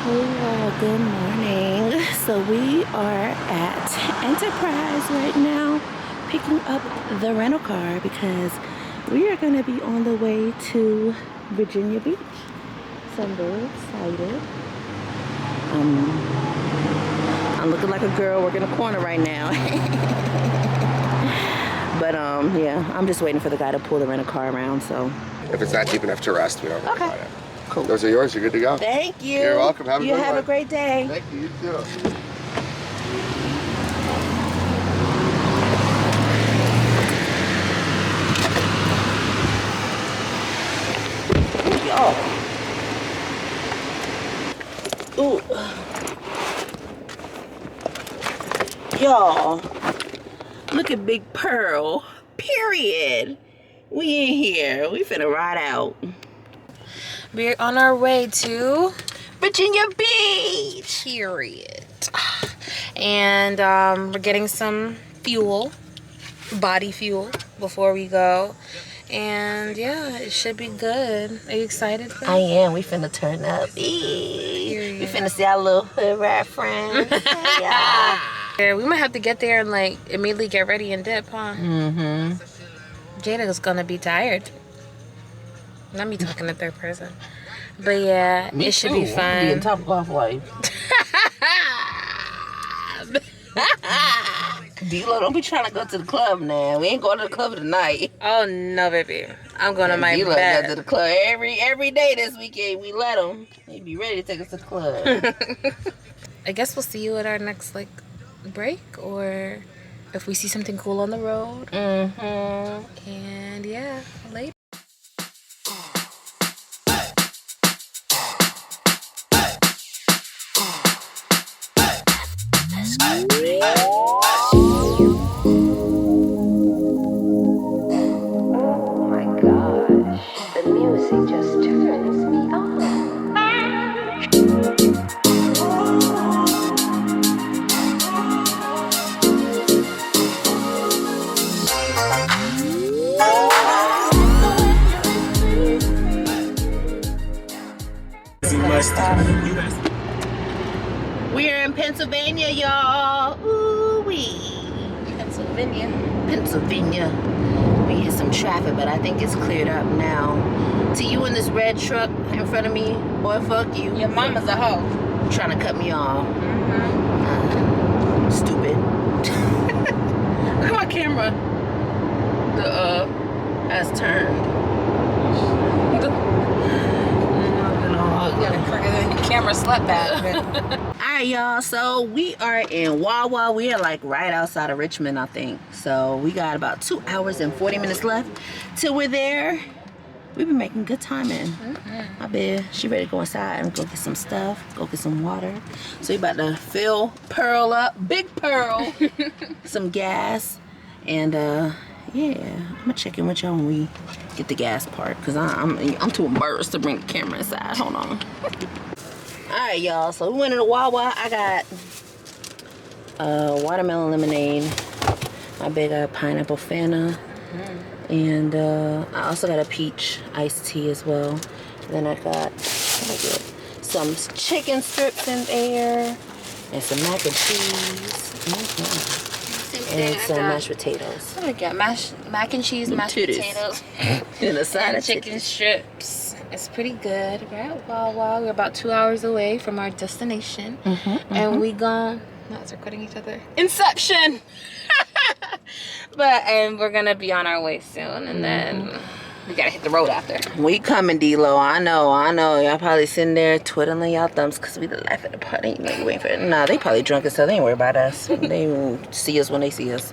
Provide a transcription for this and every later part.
Hello, good morning. So we are at Enterprise right now picking up the rental car because we are going to be on the way to Virginia Beach. So I'm very excited. I'm looking like a girl working a corner right now. But yeah, I'm just waiting for the guy to pull the rental car around. So if it's not deep enough to rest, we don't worry about it. Cool. Those are yours. You're good to go. Thank you. You're welcome. Have a good one. You have a great day. Thank you. You too. Ooh. Y'all, look at Big Pearl. Period. We in here. We finna ride out. We're on our way to Virginia Beach. Period. And we're getting some fuel, body fuel, before we go. And yeah, it should be good. Are you excited? I am. We finna turn up. We finna see our little hood rat friends. Yeah. We might have to get there and like immediately get ready and dip, huh? Mm-hmm. Jada's gonna be tired. Not me talking in third person. But yeah, it should be fun. Be in top golf life. D-Lo, don't be trying to go to the club now. We ain't going to the club tonight. Oh no, baby. I'm going to my D-Lo bed. go to the club every day this weekend. We let him. He be ready to take us to the club. I guess we'll see you at our next like break, or if we see something cool on the road. Mm-hmm. And yeah, later. We're in Pennsylvania, y'all. Ooh-wee. Pennsylvania. We hit some traffic, but I think it's cleared up now. To you in this red truck in front of me, boy, fuck you. Your mama's a hoe. Trying to cut me off. Stupid. Look at my camera. The has turned. Camera slept bad. Alright, y'all, so we are in Wawa. We are like right outside of Richmond, I think. So we got about 2 hours and 40 minutes left till we're there. We've been making good timing. I bet she ready to go inside and go get some stuff, go get some water. So we about to fill Pearl up, Big Pearl, some gas, and yeah, I'm gonna check in with y'all when we get the gas part, because I'm too embarrassed to bring the camera inside. Hold on. Alright, y'all, so we went to the Wawa. I got watermelon lemonade. My big pineapple Fanta. And I also got a peach iced tea as well. And then I got some chicken strips in there, and some mac and cheese. And some mashed potatoes. What did I get? Mac and cheese, mashed potatoes, and a side of chicken strips. It's pretty good. We're at Wawa. We're about 2 hours away from our destination. And we gone. That's recording each other. Inception! And we're gonna be on our way soon, and then we gotta hit the road after. We coming, D-Lo. I know. Y'all probably sitting there twiddling y'all thumbs because we the life of the party. Maybe waiting for it. Nah, they probably drunk as hell. They ain't worried about us. They won't see us when they see us.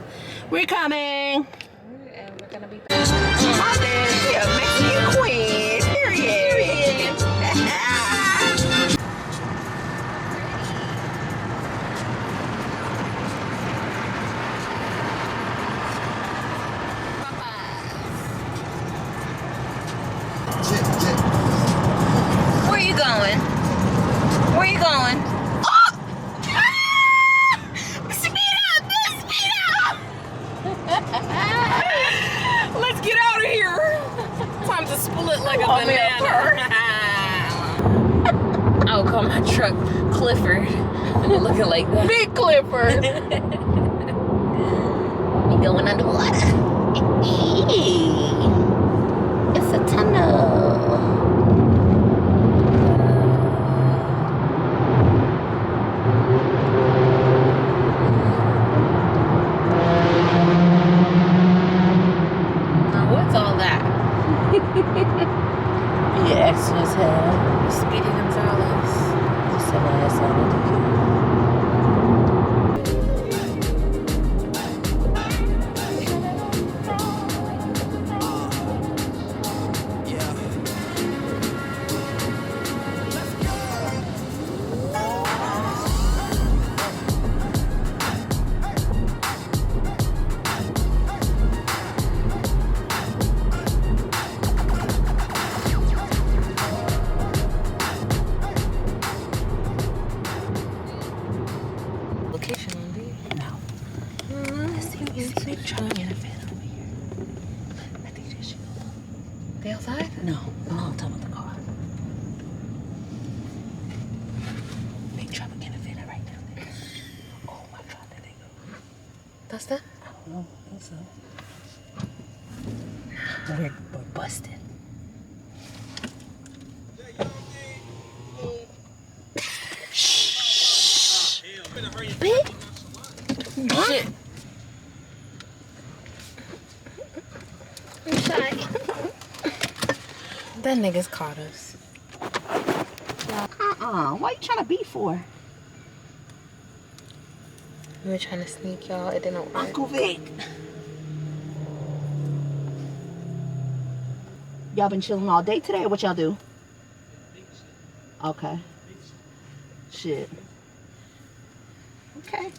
We're coming. And we're gonna be My dad, she a Mexican queen. Period. Where you going? Where you going? Oh! Ah! Speed up! Speed up! my truck, Clifford. Looking like that. Big Clifford. You going underwater. It's a tunnel. Now, what's all that? Yeah, extra as hell. Speedy Gonzalez. Just an ass out of the queue. Location on B. No. Let's see. Trying to get a fan over here. I think they should go. They outside? No, I'm on top of the car. Big trouble getting a fan right down there. Oh my God, there they go. That's them? I don't know. I think so. We're busted. Shh. Big. Shit. I'm shy. That nigga's caught us. Why you trying to beat for? We were trying to sneak y'all. It didn't work. Uncle Vic. Y'all been chilling all day today, or what y'all do? Okay. Shit. Okay.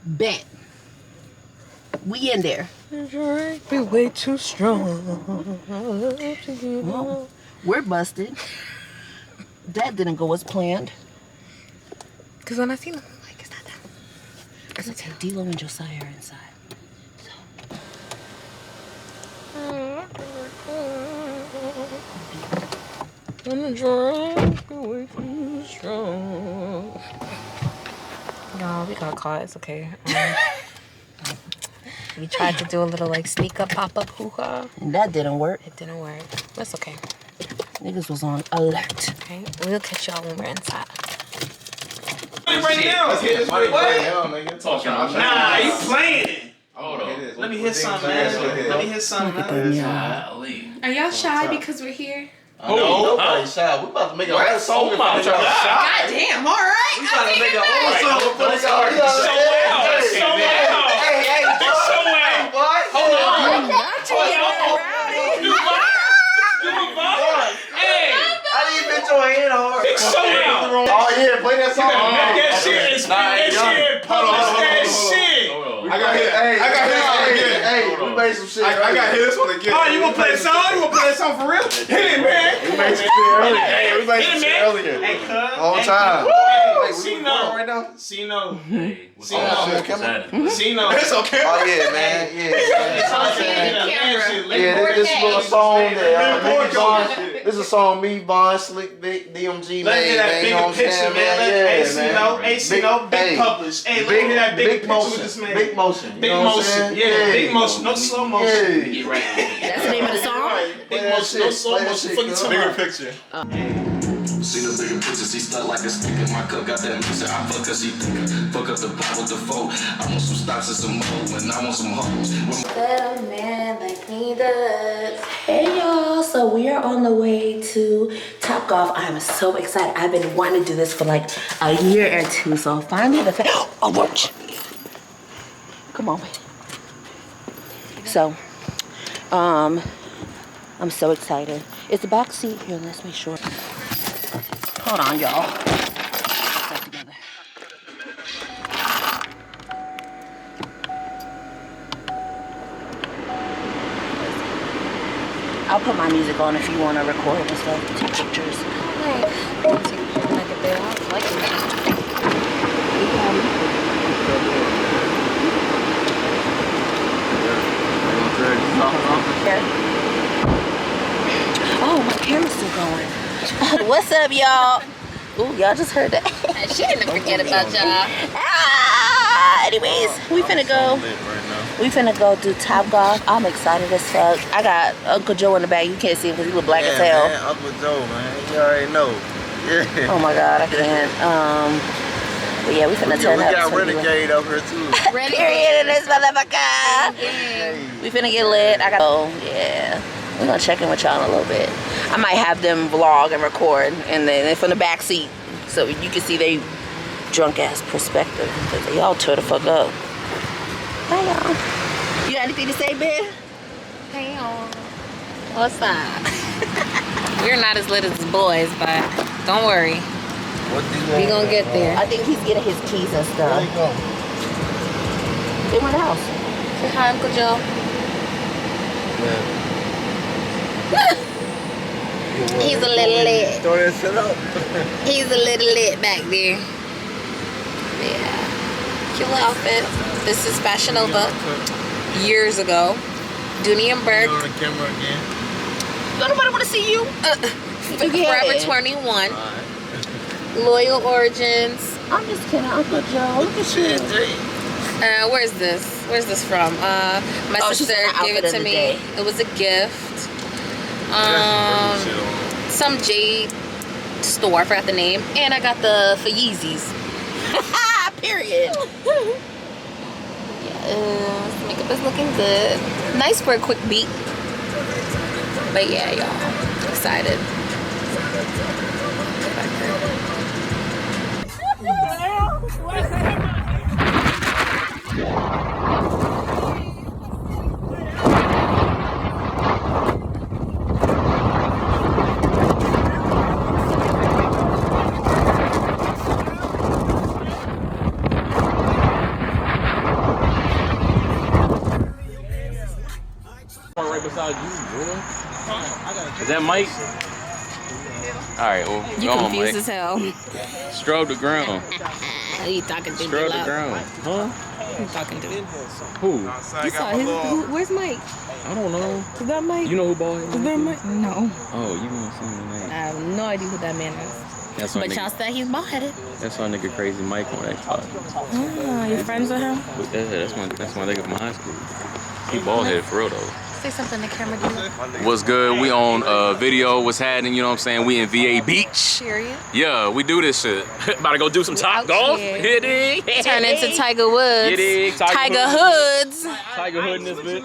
Bet. We in there. Be way too strong. Well, we're busted. That didn't go as planned. Because when I seen them, I'm like, it's not that. It's okay. D-Lo and Josiah are inside. I'm drunk, way too strong. Y'all, we got caught. It's okay. We tried to do a little like sneak up, pop up, hoo ha. And that didn't work. It didn't work. That's okay. Niggas was on alert. Okay, we'll catch y'all when we're inside. Right now. Let's get this What? right now, nigga. Nah, you playing. Hold on. Let me hit something, man. Let me hit something, man. Are y'all shy because we're here? No, Nobody shy. We about to make a whole song for this. God damn, all right. We trying to make a whole song for this. So loud. So loud. Hey, So loud. Hold on. Hey, I didn't even your hand hard. it's so loud. Oh yeah, play that song. Make that shit and spin that shit and publish that shit. I got hit. I got hit this one again. Hey, we made some shit. I got hit this one again. Oh, you gonna play a song? You gonna play a song for real? Hit it, man. We made some shit earlier. Hey, we made some shit earlier. Hey, cuz. Whole time. Hey, Wait, we recording right now? C-No. Oh, shit, come on. C-No. It's okay. Oh yeah, man. Yeah. Yeah, This is a little song that this is a song me, Von, Slick Vic, DMG Let me made, hear that man. You know bigger what I'm picture, saying, man. Yeah, AC-No, big publish. Hey, let me hear that big big picture with motion. this man. Big motion. Big motion. Yeah, big motion. No slow motion. Yeah. That's the name of the song? Big motion. No slow motion. Fucking picture. See the bigger picture, she stuck like a sticker. My cup got that music, I fuck her, she thicker. Fuck up the pot with the foe. I want some stocks and some more, and I want some hoes. Little man like me does. Hey y'all, so we are on the way to Topgolf. I'm so excited. I've been wanting to do this for like a year or two, so finally the oh, watch. Come on. So, I'm so excited. It's the back seat here. Let's make sure. Hold on, y'all. I'll put my music on if you want to record and stuff, take pictures. Oh, my camera's still going. What's up, love y'all. Ooh, y'all just heard that. She didn't forget about y'all. Anyways, we finna go. We finna go do Top Golf. I'm excited as fuck. I got Uncle Joe in the back. You can't see him because he look black as hell. Man, Uncle Joe, man. You already know. Yeah. Oh my God, I can't. But yeah, we finna turn up. We got Renegade up here too. Period in this motherfucker. We finna get lit. I got. Oh yeah. We're gonna check in with y'all in a little bit. I might have them vlog and record, and then from the back seat, so you can see they drunk ass perspective. Cause they all tore the fuck up. Hi y'all. You got anything to say, Ben? Hey y'all. What's up? We're not as lit as the boys, but don't worry. We gonna get there. I think he's getting his keys and stuff. Where you go? They went out. Say hi, Uncle Joe. He's a little lit. Throw that shit up. He's a little lit back there. Yeah. Cute little outfit. This is Fashion Nova. Years ago. Dooney and Burke. On the camera again. Don't nobody want to see you. Forever 21. Loyal Origins. I'm just kidding, Uncle Joe. Look at you. Where's this? Where's this from? My sister gave it to me. It was a gift. Some jade store, I forgot the name. And I got the for Yeezys. Period. Yes, makeup is looking good. Nice for a quick beat. But yeah, y'all, excited. Right beside you, boy. Is that Mike? All right, well, You go on, confused Mike. as hell. Scrub the ground. Who you talking to? Scrub the ground. Huh? Who you talking to? Who? You saw his, where's Mike? I don't know. Is that Mike? You know who bald head Is that Mike? No. Oh, you want to see the name? I have no idea who that man is. That's why But y'all said he's bald headed. That's why nigga Crazy Mike on Xbox. Oh, you friends with him? That's my nigga from high school. He bald headed for real though. Say something to camera, dude. What's good? We on video. What's happening? You know what I'm saying? We in VA Beach. Period. Yeah, we do this shit. About to go do some top out golf. here. Hit it. Turn into Tiger Woods. Get it. Tiger Hoods. Tiger Hood in this bitch.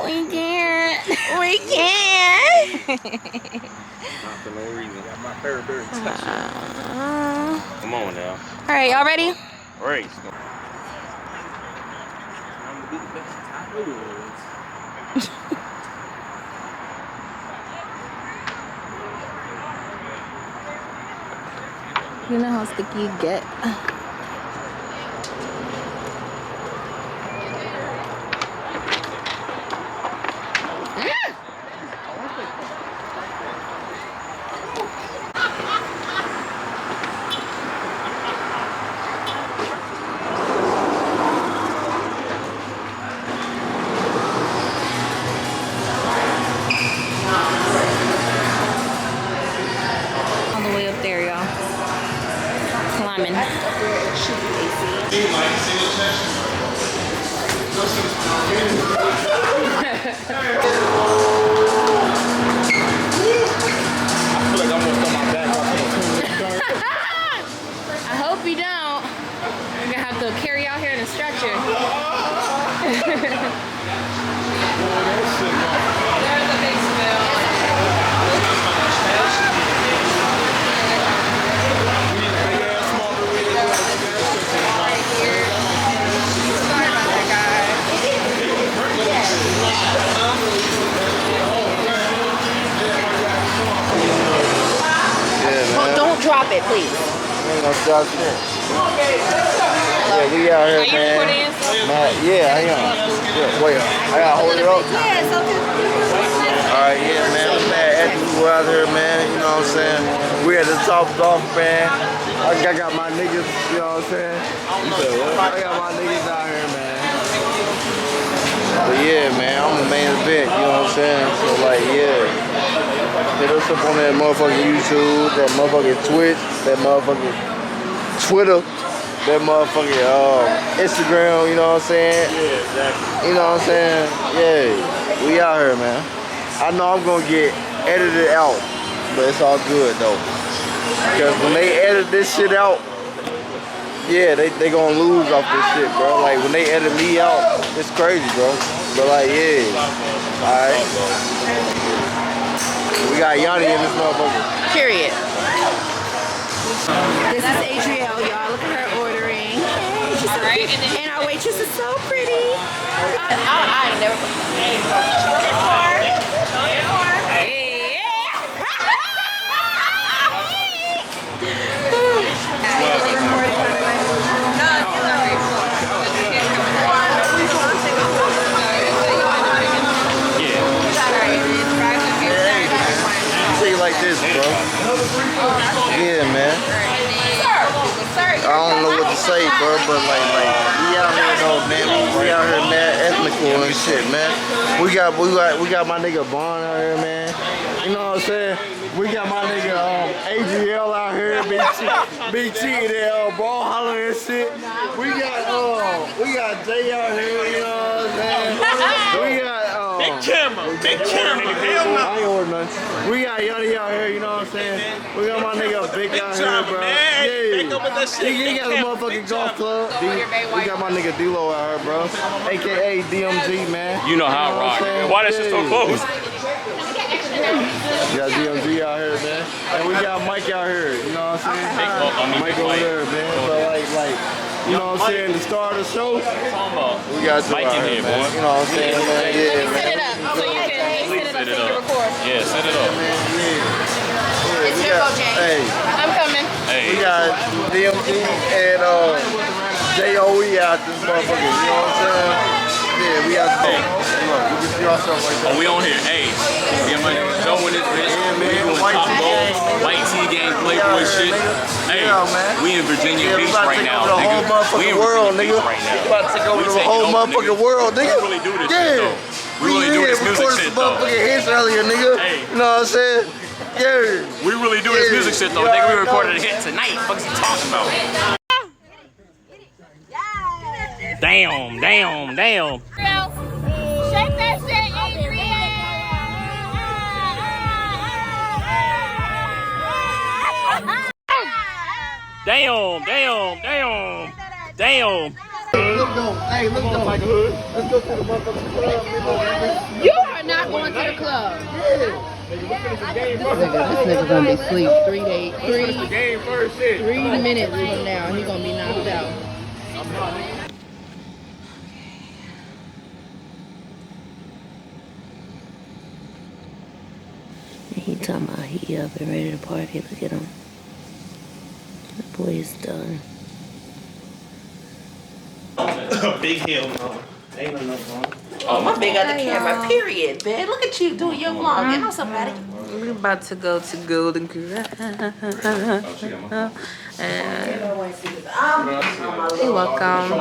We can't. We can. Not for no reason. My very Come on now. All right, y'all ready? Race. You know how sticky you get. All the way up there, y'all. Climbing. I hope you don't. You're gonna have to carry out here in a stretcher. There's a big spill. Don't drop it, please. Ain't no drop shit. Yeah, we out here, Are you man. recording yourself? Yeah, I am. Yeah, wait, I gotta hold it up. Yeah, it's okay. Alright, yeah, man. I'm mad at you out here, man. You know what I'm saying? We at the Top Golf, man. I got my niggas, you know what I'm saying? I got my niggas out here, man. But yeah, man, I'm the main event, you know what I'm saying? So, like, yeah. Hit us up on that motherfucking YouTube, that motherfucking Twitch, that motherfucking Twitter, that motherfucking Instagram, you know what I'm saying? Yeah, exactly. You know what I'm saying? Yeah, we out here, man. I know I'm gonna get edited out, but it's all good though. Because when they edit this shit out, yeah, they gonna lose off this shit, bro. Like when they edit me out, it's crazy, bro. But like, yeah, alright. We got Yanni in this motherfucker. Period. This is Adrielle, y'all. Look at her ordering. Hey, she's so cute. And our waitress is so pretty. I ain't never. Like this, bro. Yeah, man. I don't know what to say, bro, but like we out here though, man. We out here, man, ethnical and shit, man. We got my nigga Bond out here, man. You know what I'm saying? We got my nigga Adrielle out here, BT there, bro, hollering and shit. We got Jay out here, you know what I'm saying? We got Big camera. Hell no. I ain't ordered nothing. We got Yanni out here, you know what I'm saying? We got my nigga Big out here, bro. Yeah. He got the motherfucking golf club. We got my nigga D-Lo out here, bro. AKA DMG, man. You know how I rock. Why that shit so close? We got DMG out here, man. And we got Mike out here, you know what I'm saying? Mike over there, man. So like, you know what I'm saying? The star of the show, we got Mike in here, boy. You know what I'm saying, man? Yeah, man. Set it up so you can record. Yeah, set it up. It's your go, Jay. Hey, I'm coming. Hey. we got DMG and JOE out this motherfucker, you know what I'm saying? Yeah, we out there. Look, you can see ourselves like that. Oh, we on here. Hey, yeah, man. Showing this bitch. We doing top gold, white tea gang, Playboy shit. Hey, we in Virginia Beach right now, nigga. We in Virginia Beach world, right now. about to take over the whole motherfucking world, nigga. We really do this shit, though. We really do this music shit, though. Motherfucking hits earlier, nigga. Hey. You know what I'm saying? Yeah. We really do this music shit, though. Nigga, we recorded a hit tonight. What the fuck is he talking about? Damn. Shake that shit, Adrienne. Damn. Hey, look though. Let's go to the motherfucking club. You are not going to the club. This nigga gonna be asleep 3 minutes from now. He gonna be knocked out. He talking about he up and ready to party. Look at him. The boy is done. Big hell no. Ain't no wrong. Oh, my big got the camera, period, man. Look at you doing your vlog. You know somebody. We're about to go to Golden Corral. You're welcome.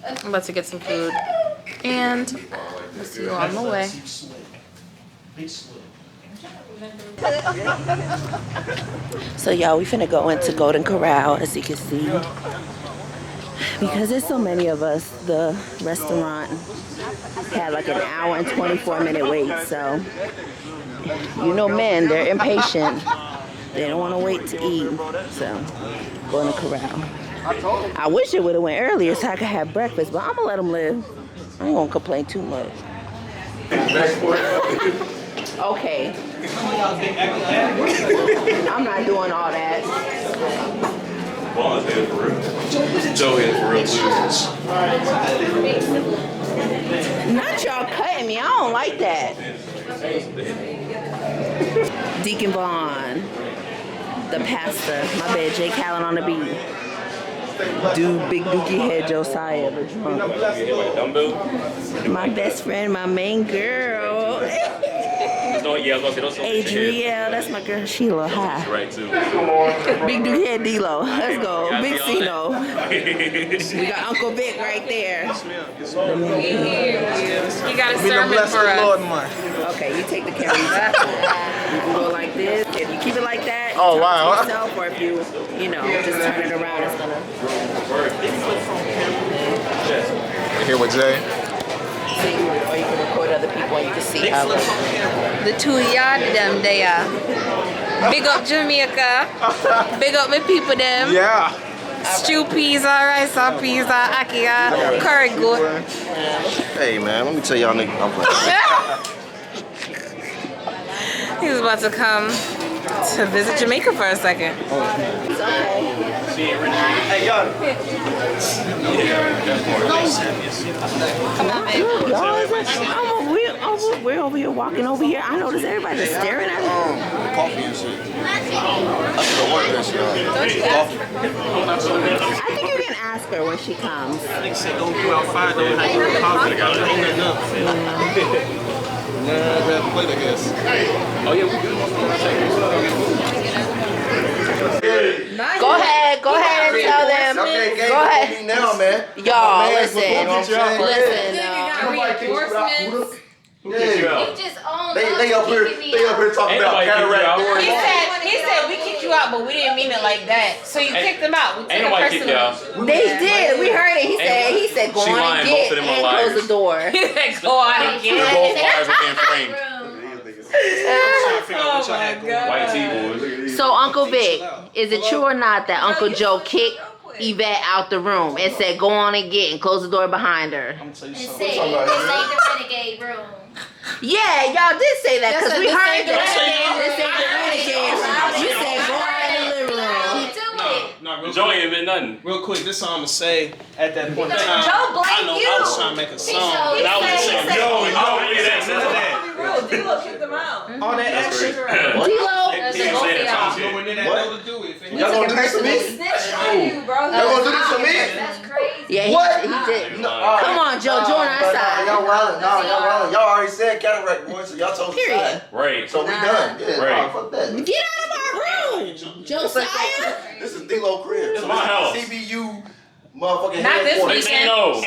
I'm about to get some food. And we'll see you on the way. So y'all, we finna go into Golden Corral, as you can see. Because there's so many of us, the restaurant had like an hour and 24-minute wait. So, you know men, they're impatient. They don't want to wait to eat. So, Golden Corral. I wish it would have went earlier so I could have breakfast, but I'm going to let them live. I ain't going to complain too much. Okay. I'm not doing all that. Bond's head for real. Joe head for real too. Not y'all cutting me. I don't like that. Deacon Vaughn, the pastor. My bad, Jay Callen on the beat. Dude, Big Dookie Head Josiah, the drunk. My best friend, my main girl. Yeah, I was gonna say those. Adriel, that's my girl. She a little high. Right too. Big Duke head D-Lo. Let's go. Big C-No. We got Uncle Vic right there. He got a sermon for us. Okay, you take the camera. You can go like this. If you keep it like that, Oh, you wow. talk to yourself, or if you know, just turn it around, it's gonna. We're here with Jay. See, or you can record other people and you can see how. The two of y'all them there. Big up Jamaica. Big up my people them. Yeah. Stew peas, rice, peas, akia, curry goat. Hey, man, let me tell y'all niggas. I'm playing. He's about to come to visit Jamaica for a second. Hey, y'all. We're over here walking over here. I noticed everybody's staring at us. Coffee and shit. I should order that shit. Coffee. I think you can ask her when she comes. They said don't go outside though. How you coffee? Nah, grab a plate, I guess. Oh yeah, we good. Go ahead and tell them. Go ahead. Now, man. Y'all, listen. You know what I'm saying? Listen. Who kicked you out? Just own They up here talking Ain't about nobody kicked you cataract out. doors. He said we kicked you out, but we didn't mean it like that. So you kicked them out. We took Ain't it nobody kicked you out. They did. We heard it. He said, go She on and lying. get Both of them are and liars. close the door. He said go on and They're get. both liars are being framed. Oh my God. White tea boys. So Uncle Vic, is it true or not that Uncle Joe kicked Yvette out the room and said, go on and get and close the door behind her? and say, this ain't the renegade room. Yeah, y'all did say that because we This heard ain't the that. renegade. This ain't the renegade. You said go out in the living room. No, real Joey quick. ain't been nothing. Real quick, this song I'ma say at that point in time. Joe blamed I know I was trying to make a song, and I was just saying, yo, I don't believe that. D-Lo kicked them out. all that action. D-Lo. That's Can't both say of that. y'all. When they had What? no to do it. Y'all gonna do this to me? Y'all gonna do this to me? That's crazy. Yeah, What? he did. Come Come on, Joe, join our side. Y'all wildin'. No, y'all wildin'. Y'all already said cataract boys, so y'all chose the Period. side. Right. So we done. Yeah, Right. nah, fuck that. Get out of our room, Josiah. This is D-Lo crib. It's my house. CBU motherfucking Not this headquarters. weekend. No. Not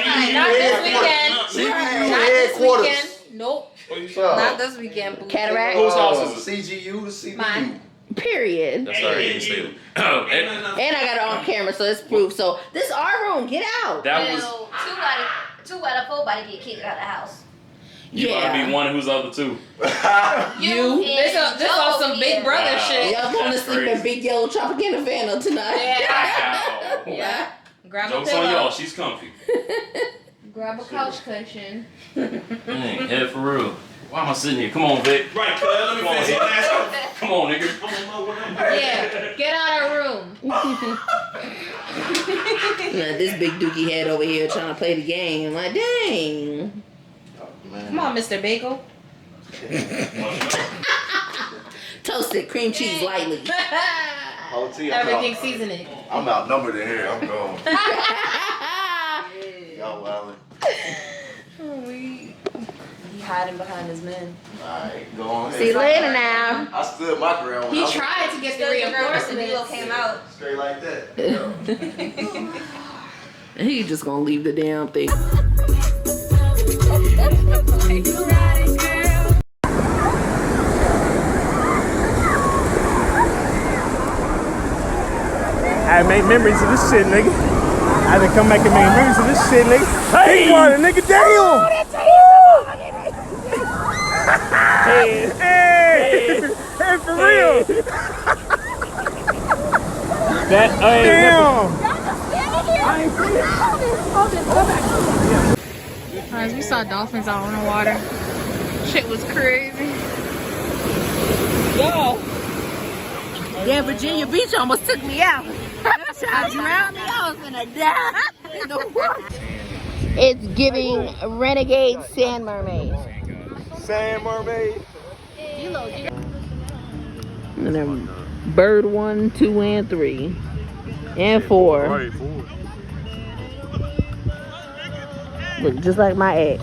this weekend. CBU Not this headquarters. weekend. Nope. So, Not this weekend. boo. Cataract. Whose house is it? CGU to CBU. Mine. Period. That's alright. You can say it. And And I got it on camera, so it's proof. So this is our room. Get out. that was. Well, two out of four body get kicked out of the house. You gotta be one who's the other two. You. This on some Big Brother shit. Y'all going to sleep in big yellow Tropicana tonight. Yeah. Wow. Yeah. Grab a Joke's on y'all. pillow. She's comfy. Grab a couch cushion. Dang, head for real. Why am I sitting here? Come on, Vic. Right, cuz, let me Come on, finish Vic. the last one. Come on, nigga. Yeah, get out of room. Yeah, this big dookie head over here trying to play the game. Like, dang. Come on, Mr. Bagel. Toasted cream cheese lightly. Everything seasoning. I'm outnumbered in here. I'm gone. Y'all wildin'. He hiding behind his men. Alright, go on ahead. See you later now. I stood my ground. when He I was tried to get the reinforcements. came out. straight like that. He just gonna leave the damn thing. I made memories of this shit, nigga. I had to come back and make memories of this shit, nigga. Hey, water, nigga, damn! Hey, for real! Damn! Guys, we saw dolphins out on the water. Shit was crazy. Yo. Yeah, Virginia Beach almost took me out. I drowned me. I was gonna die in the water. It's giving renegade sand mermaid. Sand mermaid. And then bird 1, 2, and 3. And 4. Right, four. Look just like my ex.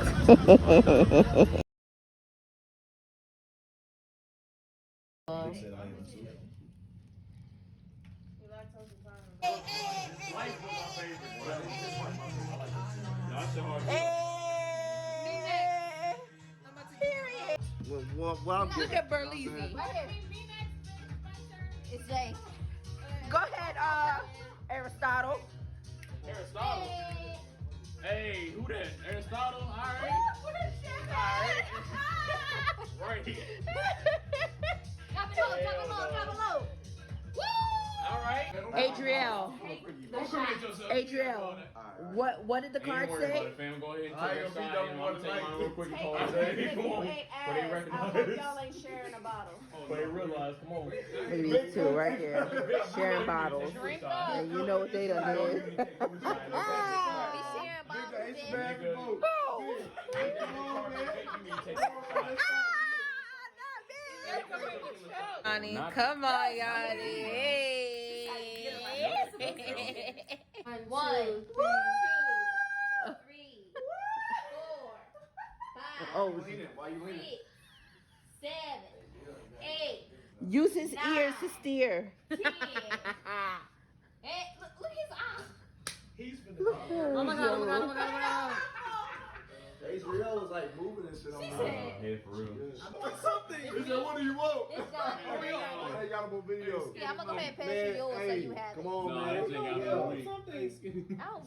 What I'm Look at Berlizzi. It's Jay. Go ahead, Aristotle. Aristotle. Hey, who that? Aristotle? All right. Right here. Drop it low, drop it low, drop it low. All right. Adriel. Adriel. Right. What did the card Ain't worry about say? it, fam. Go ahead and I take ain't your gonna shot. beat I'm up gonna take mine real quick and call it a day. Come on. But they recognize. y'all ain't sharing a bottle. But they realize, come on. Look at these two right here. Sharing bottles. Drink up. And you know what they done did. We sharing bottles, then. Yanni, come on, Yanni. Hey. 1, 2, 3, 4, 5, Oh, Why you leaning? 6, 7, 8, use his ears to steer. 10. Hey, look his eyes. Oh my god, oh my god, oh my god, oh my god. Adriel was like moving and shit on me. Yeah, for real. I want something. He said, what do you want? It's gone. Hey, got him on video. Yeah, I'm gonna go ahead and pass you Man, yours so hey, you have come it. on, No, man. that thing got me weak. Oh.